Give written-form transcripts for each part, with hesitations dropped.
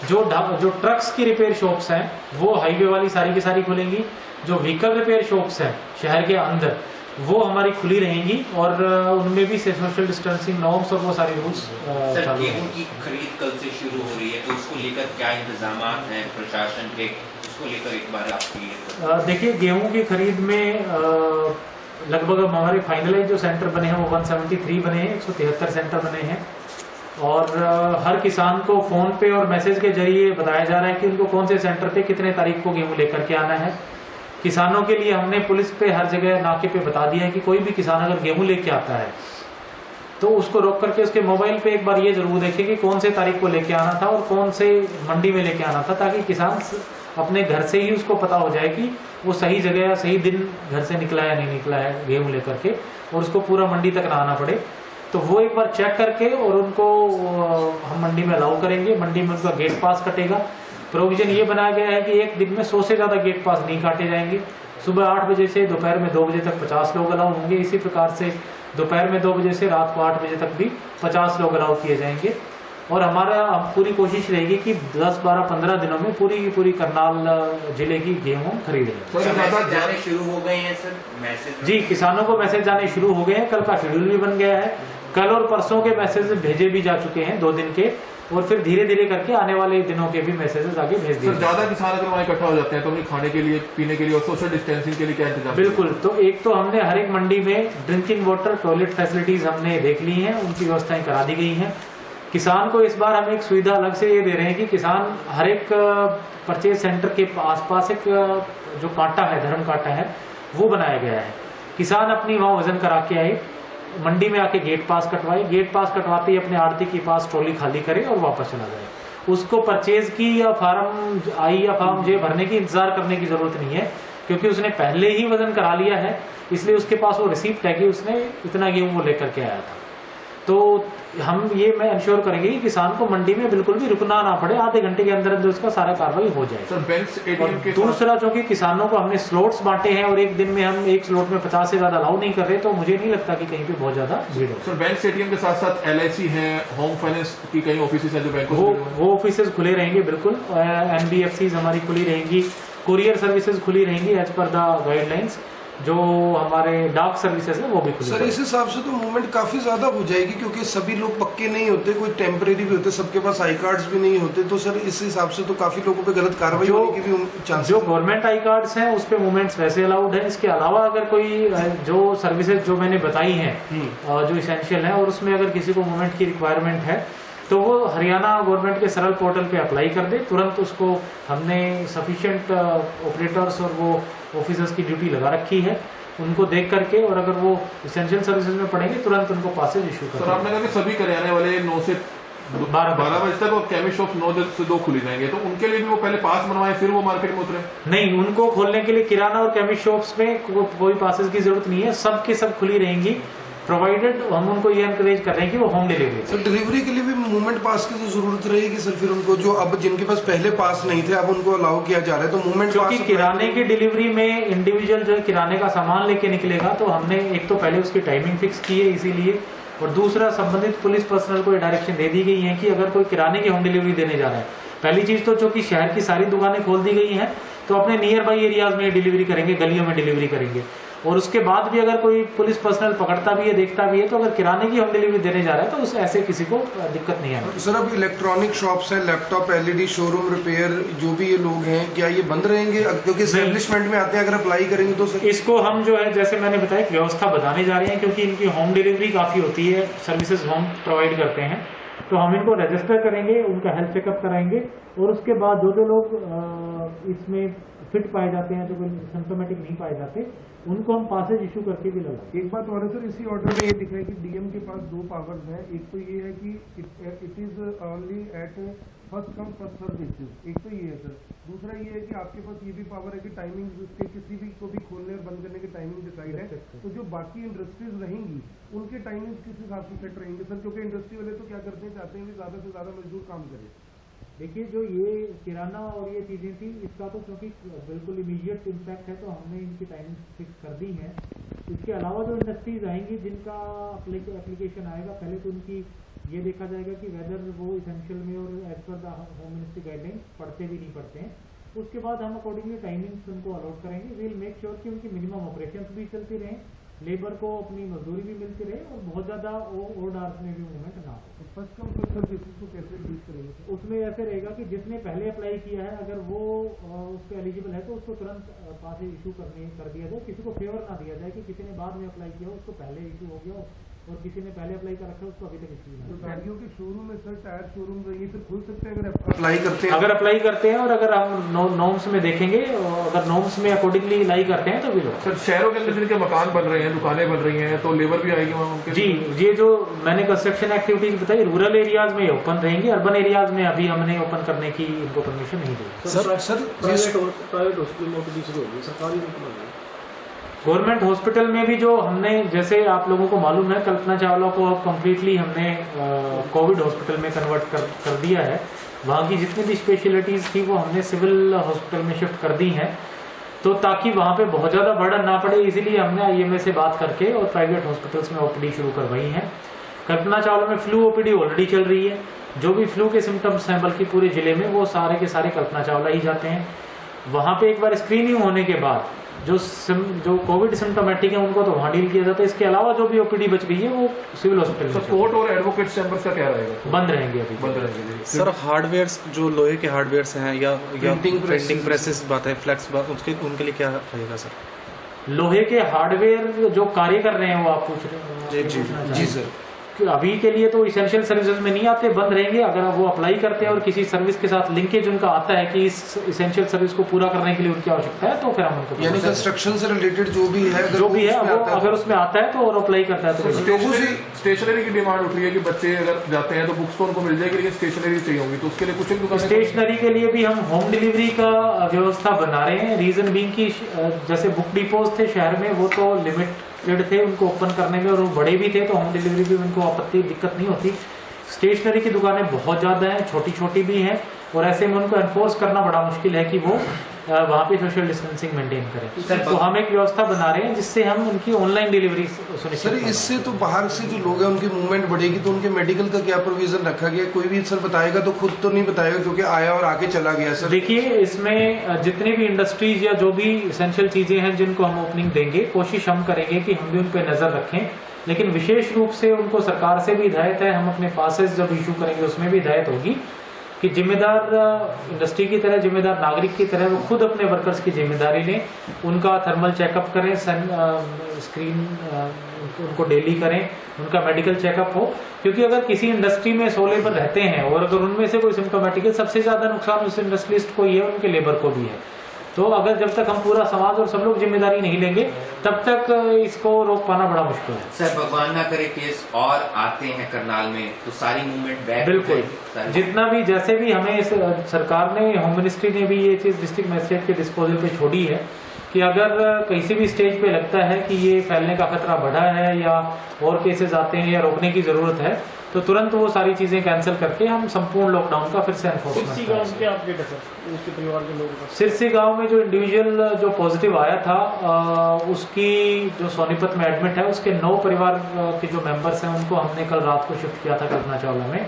जो ट्रक्स की repair shops हैं वो हाईवे वाली सारी की सारी खुलेंगी। जो व्हीकल रिपेयर शॉप्स हैं शहर के अंदर वो हमारी खुली रहेंगी और उनमें भी सोशल डिस्टेंसिंग नॉर्म्स और वो सारे रूल्स। गेहूं की खरीद कल से शुरू हो रही है, तो उसको लेकर क्या इंतजाम हैं प्रशासन के, उसको लेकर एक बार आप क्लियर। देखिए, गेहूं की खरीद में लगभग हमारे फाइनलाइज जो सेंटर बने हैं वो 173 बने हैं, 173 सेंटर बने हैं और हर किसान को फोन पे और मैसेज के जरिए बताया जा रहा है कि उनको कौन से सेंटर पे कितने तारीख को गेहूं लेकर के आना है। किसानों के लिए हमने पुलिस पे हर जगह नाके पे बता दिया है कि कोई भी किसान अगर गेहूं लेके आता है तो उसको रोक करके उसके मोबाइल पे एक बार ये जरूर देखें कि कौन से तारीख को लेके आना था और कौन से मंडी में लेके आना था, ताकि किसान अपने घर से ही उसको पता हो जाए कि वो सही जगह या सही दिन घर से निकला है नहीं निकला है गेहूं लेकर के, और उसको पूरा मंडी तक ना आना पड़े। तो वो एक बार चेक करके और उनको हम मंडी में अलाउ करेंगे। मंडी में उनका गेट पास कटेगा। प्रोविजन ये बनाया गया है कि एक दिन में 100 से ज्यादा गेट पास नहीं काटे जाएंगे। सुबह 8 बजे से दोपहर में 2 बजे तक 50 लोग अलाउ होंगे। इसी प्रकार से दोपहर में 2 बजे से रात को 8 बजे तक भी 50 लोग अलाउ किए जाएंगे। और हमारा पूरी कोशिश रहेगी कि 10, 12, 15 दिनों में पूरी करनाल जिले की गेहूं खरीदेंगे। मैसेज जाने शुरू हो गए हैं सर? मैसेज जी, किसानों को मैसेज जाने शुरू हो गए हैं। कल का शेड्यूल भी बन गया है। कल और परसों के मैसेज भेजे भी जा चुके हैं 2 दिन के, और फिर धीरे धीरे करके आने वाले दिनों के भी मैसेजेस आगे भेज दिए। ज्यादा किसान अगर वहाँ इकट्ठा हो जाते हैं तो उन्हें खाने के लिए, पीने के लिए और सोशल डिस्टेंसिंग के लिए क्या इंतजाम? बिल्कुल, तो एक तो हमने हर एक मंडी में ड्रिंकिंग वाटर, टॉयलेट फैसिलिटीज हमने देख ली हैं, उनकी व्यवस्थाएं करा दी गई हैं। किसान को इस बार हम एक सुविधा अलग से ये दे रहे हैं कि किसान हर एक परचेज सेंटर के आसपास एक जो कांटा है, धर्म कांटा है, वो बनाया गया है। किसान अपनी वहां वजन करा के आए, मंडी में आके गेट पास कटवाए, गेट पास कटवाते ही अपने आड़ती के पास ट्रॉली खाली करे और वापस चला जाए। उसको परचेज की या फार्म आई या फार्म जे भरने की इंतजार करने की जरूरत नहीं है, क्योंकि उसने पहले ही वजन करा लिया है, इसलिए उसके पास वो रिसीप्ट है कि उसने इतना गेहूं वो लेकर के आया था। तो हम ये मैं इंश्योर करेंगे कि किसान को मंडी में बिल्कुल भी रुकना ना पड़े, आधे घंटे के अंदर अंदर उसका सारा कार्रवाई हो जाए। सर, बैंक एटीएम के दूसरा, चूंकि किसानों को हमने स्लॉट्स बांटे हैं और एक दिन में हम एक स्लॉट में 50 से ज्यादा अलाउ नहीं कर रहे, तो मुझे नहीं लगता कि कहीं पे बहुत ज्यादा भीड़ हो। सर, बैंक एटीएम के साथ साथ LIC है, होम फाइनेंस की कई ऑफिस है जो बैंक वो ऑफिस खुले रहेंगे। बिल्कुल, NBFCs हमारी खुली रहेंगी, कुरियर सर्विसेज खुली रहेंगी एज पर द गाइडलाइंस। जो हमारे डाक सर्विसेज है वो भी खुली। सर, इस हिसाब से तो मूवमेंट काफी ज्यादा हो जाएगी, क्योंकि सभी लोग पक्के नहीं होते, कोई टेम्परेरी भी होते, सबके पास आई कार्ड्स भी नहीं होते। तो सर, इस हिसाब से तो काफी लोगों पे गलत कार्रवाई होने की भी चांस। जो गवर्नमेंट आई कार्ड्स हैं उस पे मूवमेंट्स वैसे अलाउड है। इसके अलावा अगर कोई जो सर्विसेज जो मैंने बताई हैं जो इसेंशियल है और उसमें अगर किसी को मूवमेंट की रिक्वायरमेंट है तो वो हरियाणा गवर्नमेंट के सरल पोर्टल पे अप्लाई कर दे। तुरंत उसको हमने सफिशिएंट ऑपरेटर्स और वो ऑफिसर्स की ड्यूटी लगा रखी है, उनको देख करके, और अगर वो इसेंशियल सर्विसेज में पड़ेंगे तुरंत उनको पासेज इशू कर। सर, आपने कहा कि सभी करियाने वाले 9 से 12 बजे तक और केमिस्ट शॉप 9 से 2 खुली रहेंगे, तो उनके लिए भी वो पहले पास बनवाए फिर वो मार्केट में उतरे? नहीं, उनको खोलने के लिए किराना और केमिस्ट शॉप्स में कोई पासेज की जरूरत नहीं है, सब के सब खुली रहेंगी, प्रोवाइडेड हम उनको ये एनकरेज कर रहे हैं कि वो होम डिलीवरी। सर, डिलीवरी के लिए भी मूवमेंट पास की तो जरूरत रहेगी सर, फिर उनको जो अब जिनके पास पहले पास नहीं थे अब उनको अलाउ किया जा रहा है, तो मूवमेंट क्योंकि किराने की डिलीवरी में इंडिविजुअल जो किराने का सामान लेके निकलेगा, तो हमने एक तो पहले उसकी टाइमिंग फिक्स की है इसीलिए, और दूसरा संबंधित पुलिस पर्सनल को डायरेक्शन दे दी गई है कि अगर कोई किराने की होम डिलीवरी देने जा रहा है, पहली चीज तो चूंकि शहर की सारी दुकानें खोल दी गई हैं, तो अपने नियर बाई एरियाज में डिलीवरी करेंगे, गलियों में डिलीवरी करेंगे। और उसके बाद भी अगर कोई पुलिस पर्सनल पकड़ता भी है, देखता भी है, तो अगर किराने की होम डिलीवरी देने जा रहा है तो उस ऐसे किसी को दिक्कत नहीं है। सर, अब इलेक्ट्रॉनिक शॉप्स हैं, लैपटॉप, LED शोरूम, रिपेयर, जो भी ये लोग हैं, क्या ये बंद रहेंगे? क्योंकि एस्टेब्लिशमेंट में आते हैं, अगर अप्लाई करेंगे तो सर इसको हम जो है, जैसे मैंने बताया, व्यवस्था बताने जा रहे हैं, क्योंकि इनकी होम डिलीवरी काफी होती है, सर्विसेज होम प्रोवाइड करते हैं, तो हम इनको रजिस्टर करेंगे, उनका हेल्थ चेकअप कराएंगे, और उसके बाद जो लोग इसमें फिट पाए जाते हैं, जो कोई सिम्टोमेटिक नहीं पाए जाते, उनको हम पासेज इशू करके भी लगा। एक बात और है सर, इसी ऑर्डर में ये दिख रहा है कि DM के पास 2 पावर्स हैं। एक तो ये है कि it is only at first come first serve basis, एक तो ये है सर। दूसरा ये है कि आपके पास ये भी पावर है कि टाइमिंग उसके किसी भी को भी खोलने और बंद करने की टाइमिंग डिसाइड है, तो जो बाकी इंडस्ट्रीज रहेंगी उनके टाइमिंग किस हिसाब से सेट रहेंगे सर? क्योंकि इंडस्ट्री वाले तो क्या करते हैं, चाहते हैं कि ज्यादा से ज्यादा मजदूर काम करें। देखिए, जो ये किराना और ये चीजें थी, इसका तो क्योंकि बिल्कुल इमीडिएट इम्पैक्ट है, तो हमने इनकी टाइमिंग फिक्स कर दी है। इसके अलावा जो इंडस्ट्रीज आएंगी जिनका एप्लीकेशन आएगा, पहले तो उनकी ये देखा जाएगा कि वेदर वो इसेंशियल में और as per the home ministry guidelines पढ़ते भी नहीं पढ़ते हैं। उसके बाद हम अकॉर्डिंगली टाइमिंग्स उनको अलॉट करेंगे। विल मेक श्योर कि उनकी मिनिमम ऑपरेशंस भी चलती रहें, लेबर को अपनी मजदूरी भी मिलती रहे और बहुत ज़्यादा ओड आवर्स में भी मूवमेंट ना हो। First come first serve basis को कैसे डील करेंगे? उसमें ऐसे रहेगा कि जिसने पहले अप्लाई किया है अगर वो उस पर एलिजिबल है तो उसको तुरंत पास इशू कर दिया जाए। किसी को फेवर ना दिया जाए कि किसी ने बाद में अप्लाई किया उसको पहले इशू हो गया और किसी ने पहले अप्लाई कर रखा है उसको अभी तक इशू नहीं। गाड़ियों के शोरूम में सर टायर शोरूम ये फिर खुल सकते हैं अगर अप्लाई करते हैं? अगर अप्लाई करते हैं और अगर हम नॉर्म्स में देखेंगे, अगर नॉर्म्स में अकॉर्डिंगली अप्लाई करते हैं तो भी लोग। सर शहरों के अंदर जिनके मकान बन रहे हैं, दुकानें बन रही हैं, तो लेबर भी आएगी वहाँ उनके? जी, ये जो मैंने कंस्ट्रक्शन एक्टिविटीज बताई रूरल एरियाज में ओपन रहेंगी, अर्बन एरियाज में अभी हमने ओपन करने की इनको परमिशन नहीं दी। सर प्राइवेट हॉस्पिटल में ओपीडी शुरू होगी, सरकारी में गवर्नमेंट हॉस्पिटल में भी जो हमने, जैसे आप लोगों को मालूम है, कल्पना चावला को अब कम्प्लीटली हमने कोविड हॉस्पिटल में कन्वर्ट कर दिया है। वहाँ की जितनी भी स्पेशलिटीज थी वो हमने सिविल हॉस्पिटल में शिफ्ट कर दी हैं, तो ताकि वहाँ पे बहुत ज़्यादा बर्डन ना पड़े, इसीलिए हमने IMA से बात करके और प्राइवेट हॉस्पिटल्स में OPD शुरू करवाई है। कल्पना चावला में फ्लू OPD ऑलरेडी चल रही है। जो भी फ्लू के सिम्टम्स हैं बल्कि पूरे जिले में, वो सारे के सारे कल्पना चावला ही जाते हैं। वहाँ पे एक बार स्क्रीनिंग होने के बाद जो कोविड सिम्टोमेटिक है उनको तो वहाँ डील किया जाता है। इसके अलावा जो भी OPD बच रही है वो सिविल हॉस्पिटल में। कोर्ट और एडवोकेट चैम्बर्स का क्या रहेगा? बंद रहेंगे अभी, बंद रहेंगे। सर हार्डवेयर्स जो लोहे के हार्डवेयर्स हैं या प्रिंटिंग प्रेसेस बात है, फ्लैक्स बात, उनके लिए क्या रहेगा सर? लोहे के हार्डवेयर जो कार्य कर रहे हैं वो आप पूछ रहे हैं? जी सर, अभी के लिए तो इसेंशियल सर्विसेज में नहीं आते, बंद रहेंगे। अगर वो अप्लाई करते हैं और किसी सर्विस के साथ लिंकेज उनका आता है कि इस इसेंशियल सर्विस को पूरा करने के लिए उनकी आवश्यकता है तो फिर हम उनको, यानी कंस्ट्रक्शन से रिलेटेड जो भी है वो अगर उसमें आता है तो और अप्लाई करता है तो। स्टेशनरी की डिमांड उठ रही है कि बच्चे अगर जाते हैं तो बुक्स तो उनको मिल जाएगी, लेकिन स्टेशनरी चाहिए होगी, तो उसके लिए कुछ दुकान स्टेशनरी के लिए भी हम होम डिलीवरी का व्यवस्था बना रहे हैं। रीजन बीइंग की जैसे बुक डिपोज थे शहर में, वो तो लिमिटेड थे उनको ओपन करने में और वो बड़े भी थे, तो होम डिलीवरी भी उनको आपत्ति दिक्कत नहीं होती। स्टेशनरी की दुकानें बहुत ज़्यादा हैं, छोटी छोटी भी हैं, और ऐसे में उनको एनफोर्स करना बड़ा मुश्किल है कि वो वहाँ पे सोशल डिस्टेंसिंग मेंटेन करें। तो हम एक व्यवस्था बना रहे हैं जिससे हम उनकी ऑनलाइन डिलीवरी सुनिश्चित। सर इससे तो बाहर से जो लोग हैं उनकी मूवमेंट बढ़ेगी, तो उनके मेडिकल का क्या प्रोविजन रखा गया? कोई भी सर बताएगा तो खुद तो नहीं बताएगा क्योंकि आया और आके चला गया। सर देखिए, इसमें जितनी भी इंडस्ट्रीज या जो भी एसेंशियल चीजें हैं जिनको हम ओपनिंग देंगे, कोशिश हम करेंगे कि हम भी उन पर नजर रखें, लेकिन विशेष रूप से उनको सरकार से भी हिदायत है, हम अपने पासेस जब इशू करेंगे उसमें भी हिदायत होगी कि जिम्मेदार इंडस्ट्री की तरह, जिम्मेदार नागरिक की तरह वो खुद अपने वर्कर्स की जिम्मेदारी लें, उनका थर्मल चेकअप करें, स्क्रीन उनको डेली करें, उनका मेडिकल चेकअप हो, क्योंकि अगर किसी इंडस्ट्री में 100 लेबर रहते हैं और अगर उनमें से कोई सिम्टोमेटिक है, सबसे ज्यादा नुकसान उस इंडस्ट्रियलिस्ट को ही है, उनके लेबर को भी है। तो अगर जब तक हम पूरा समाज और सब लोग जिम्मेदारी नहीं लेंगे तब तक इसको रोक पाना बड़ा मुश्किल है। सर भगवान ना करे केस और आते हैं करनाल में तो सारी मूवमेंट बैक। बिल्कुल, जितना भी जैसे भी हमें सरकार ने, होम मिनिस्ट्री ने भी ये चीज डिस्ट्रिक्ट मजिस्ट्रेट के डिस्पोजल पे छोड़ी है कि अगर किसी भी स्टेज पे लगता है कि ये फैलने का खतरा बढ़ा है या और केसेस आते हैं या रोकने की जरूरत है, तो तुरंत वो सारी चीजें कैंसिल करके हम संपूर्ण लॉकडाउन का फिर से एनफोर्समेंट। सिरसी गांव में जो इंडिविजुअल जो पॉजिटिव आया था उसकी जो सोनीपत में एडमिट है, उसके 9 परिवार के जो मेंबर्स हैं उनको हमने कल रात को शिफ्ट किया था कल्पना चावला में।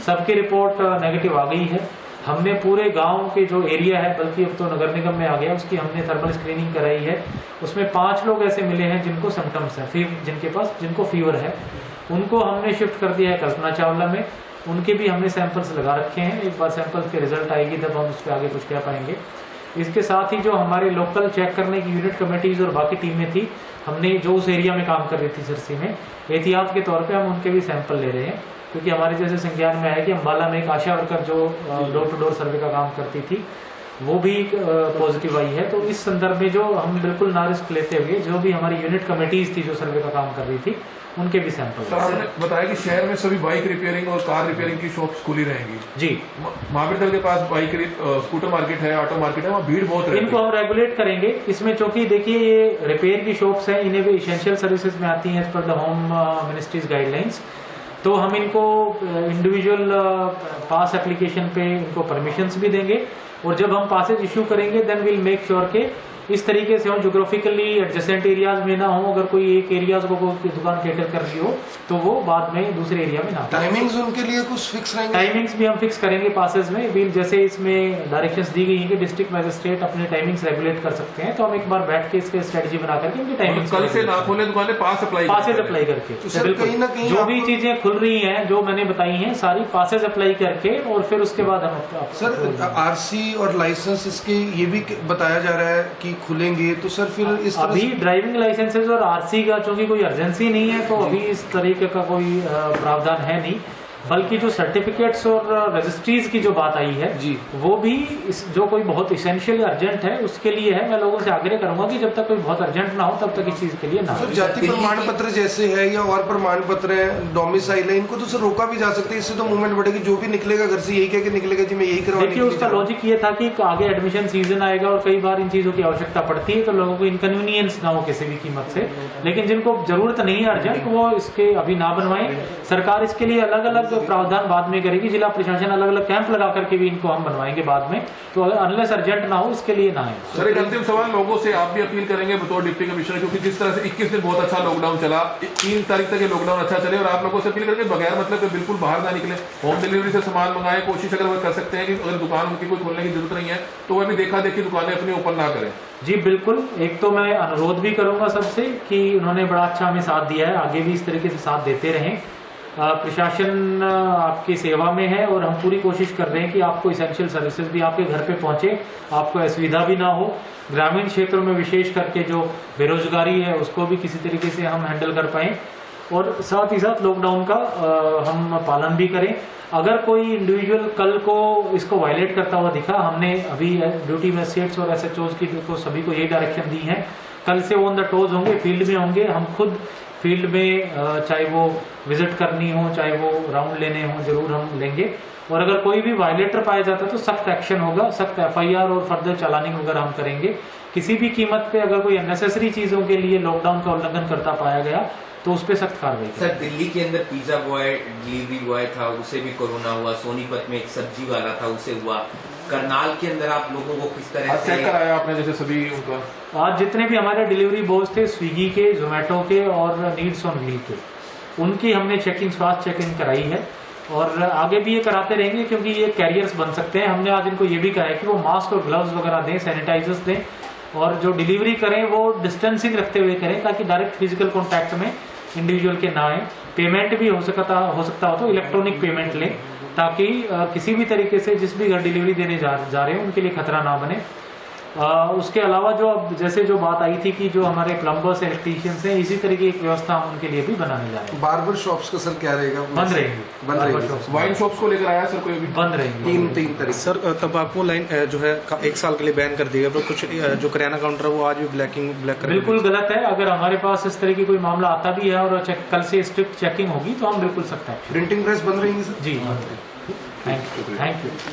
सबकी रिपोर्ट नेगेटिव आ गई है। हमने पूरे गांव के जो एरिया है, बल्कि अब तो नगर निगम में आ गया, उसकी हमने थर्मल स्क्रीनिंग कराई है। उसमें 5 लोग ऐसे मिले हैं जिनको सिम्टम्स है, जिनको फीवर है, उनको हमने शिफ्ट कर दिया है कल्पना चावला में। उनके भी हमने सैंपल्स लगा रखे हैं, एक बार सैंपल्स के रिजल्ट आएगी तब हम उस पर आगे कुछ कह पाएंगे। इसके साथ ही जो हमारे लोकल चेक करने की यूनिट कमेटीज और बाकी टीमें थी, हमने जो उस एरिया में काम कर रही थी सिरसी में, एहतियात के तौर पे हम उनके भी सैंपल ले रहे हैं, क्योंकि हमारे जैसे संज्ञान में आया कि अम्बाला में एक आशा वर्कर जो डोर टू डोर सर्वे का काम करती थी वो भी पॉजिटिव आई है। तो इस संदर्भ में जो हम बिल्कुल ना रिस्क लेते हुए जो भी हमारी यूनिट कमेटीज थी जो सर्वे का काम कर रही थी उनके भी सैंपल। सर आपने बताया कि शहर में सभी बाइक रिपेयरिंग और कार रिपेयरिंग की शॉप्स खुली रहेंगी। जी, महावीर के पास बाइक स्कूटर मार्केट है, ऑटो मार्केट है, वहाँ भीड़ बहुत है। इनको हम रेगुलेट करेंगे इसमें, क्योंकि देखिए ये रिपेयर की शॉप्स हैं, इन्हें भी इसेंशियल सर्विसेज में आती हैं as per the home ministries guidelines. तो हम इनको इंडिविजुअल पास एप्लीकेशन पे इनको परमिशंस भी देंगे, और जब हम पासेज इशू करेंगे देन विल मेक श्योर के इस तरीके से हो, जोग्राफिकली एडजेसेंट एरियाज में ना हो। अगर कोई एक एरियाज को कोई दुकान कैटर कर रही हो तो वो बाद में दूसरे एरिया में ना हो। टाइमिंग्स उनके लिए कुछ फिक्स रहेंगे? टाइमिंग्स भी हम फिक्स करेंगे पासेस में भी, जैसे इसमें डायरेक्शंस दी गई है कि डिस्ट्रिक्ट मैजिस्ट्रेट अपने टाइमिंग्स रेगुलेट कर सकते हैं, तो हम एक बार बैठ के इसके स्ट्रेटजी बना करके उनकी टाइमिंग्स कल से ना खोले दुकानें, पासेस अप्लाई करके। तो सर कहीं ना कहीं जो भी चीजें खुल रही हैं जो मैंने बताई हैं सारी पासेस अप्लाई करके और फिर उसके बाद हम सर आरसी और लाइसेंस इसके ये भी बताया जा रहा है कि खुलेंगे, तो सर फिर इस तरह अभी ड्राइविंग लाइसेंसेज और आरसी का चूंकि कोई अर्जेंसी नहीं है तो अभी इस तरीके का कोई प्रावधान है नहीं, बल्कि जो सर्टिफिकेट्स और रजिस्ट्रीज की जो बात आई है जी, वो भी जो कोई बहुत इसेंशियल अर्जेंट है उसके लिए है। मैं लोगों से आग्रह करूंगा कि जब तक कोई बहुत अर्जेंट ना हो तब तक इस चीज के लिए ना हो। सर जाति प्रमाण पत्र जैसे है या और प्रमाण पत्र है, डोमिसाइल है, इनको तो सर रोका भी जा सकता है, इससे तो मूवमेंट बढ़ेगी। जो भी निकलेगा घर से यही कह के निकलेगा जी मैं यही करवाने देखिए उसका लॉजिक ये था कि आगे एडमिशन सीजन आएगा और कई बार इन चीजों की आवश्यकता पड़ती है तो लोगों को इनकन्वीनियंस ना हो किसी भी कीमत से, लेकिन जिनको जरूरत नहीं है अर्जेंट वो इसके अभी ना बनवाएं। सरकार इसके लिए अलग अलग प्रावधान बाद में करेगी, जिला प्रशासन अलग अलग कैंप लगा करके भी इनको हम बनवाएंगे बाद में, तो अनलेस अर्जेंट ना हो इसके लिए ना है। सर एक अंतिम सवाल, लोगों से आप भी अपील करेंगे बतौर डिप्टी कमिश्नर, क्योंकि जिस तरह से 21 दिन बहुत अच्छा लॉकडाउन चला, 3 तारीख तक ये लॉकडाउन अच्छा चले, और आप लोगों से अपील करेंगे बगैर मतलब के बिल्कुल बाहर ना निकले, होम डिलीवरी से सामान मंगाए, कोशिश अगर वो कर सकते हैं कि अगर दुकान उनकी कोई खोलने की जरूरत नहीं है तो वह भी देखा देखी दुकानें अपनी ओपन ना करें। जी बिल्कुल, एक तो मैं अनुरोध भी करूंगा सबसे कि उन्होंने बड़ा अच्छा हमें साथ दिया है, आगे भी इस तरीके से साथ देते रहें। प्रशासन आपकी सेवा में है और हम पूरी कोशिश कर रहे हैं कि आपको इसेंशियल सर्विसेज भी आपके घर पे पहुंचे, आपको असुविधा भी ना हो। ग्रामीण क्षेत्रों में विशेष करके जो बेरोजगारी है उसको भी किसी तरीके से हम हैंडल कर पाएं और साथ ही साथ लॉकडाउन का हम पालन भी करें। अगर कोई इंडिविजुअल कल को इसको वायलेट करता हुआ दिखा, हमने अभी ड्यूटी मैजिस्ट्रेट्स और SHOs की को सभी को यही डायरेक्शन दी है, कल से ऑन द टोज होंगे, फील्ड में होंगे, हम खुद फील्ड में चाहे वो विजिट करनी हो चाहे वो राउंड लेने हो जरूर हम लेंगे, और अगर कोई भी वायलेटर पाया जाता है तो सख्त एक्शन होगा, सख्त FIR और फर्दर चालानिंग वगैरह हम करेंगे। किसी भी कीमत पे अगर कोई अननेसेसरी चीजों के लिए लॉकडाउन का उल्लंघन करता पाया गया तो उस पर सख्त कार्रवाई। सर दिल्ली के अंदर पिज्जा बॉय डिलीवरी बॉय था, उसे भी कोरोना हुआ, सोनीपत में एक सब्जी वाला था उसे हुआ, करनाल के अंदर आप लोगों को किस तरह से चेक कराया आपने जैसे सभी उनका? आज जितने भी हमारे डिलीवरी बॉयज थे स्विगी के, जोमेटो के और नीड्स ऑन व्हील के, उनकी हमने चेकिंग स्वास्थ्य चेकिंग कराई है और आगे भी ये कराते रहेंगे क्योंकि ये कैरियर्स बन सकते हैं। हमने आज इनको ये भी कहा है कि वो मास्क और ग्लव्स वगैरह दें, सैनिटाइजर्स दें और जो डिलीवरी करें वो डिस्टेंसिंग रखते हुए करें ताकि डायरेक्ट फिजिकल कॉन्टैक्ट में इंडिविजुअल के ना आए। पेमेंट भी हो सकता हो तो इलेक्ट्रॉनिक पेमेंट लें ताकि किसी भी तरीके से जिस भी घर डिलीवरी देने जा रहे हैं उनके लिए खतरा ना बने। उसके अलावा जो अब जैसे जो बात आई थी कि जो हमारे प्लम्बर्स इलेक्ट्रीशियंस हैं, इसी तरह की एक व्यवस्था हम उनके लिए भी बनाने जा रहे हैं। बार्बर शॉप्स का सर क्या रहेगा? बंद रहेंगे। वाइन शॉप्स को लेकर आया सर कोई अभी? बंद रहेंगे। 3 तारीख। सर तंबाकू लाइन जो है 1 साल के लिए बैन कर दिया, पर कुछ जो किराना काउंटर है वो आज भी ब्लैक बिल्कुल गलत है। अगर हमारे पास इस तरह की कोई मामला आता भी है और कल से स्ट्रिक्ट चेकिंग होगी तो हम बिल्कुल सकते हैं। प्रिंटिंग प्रेस बंद रहेंगी सर? Ji thank you.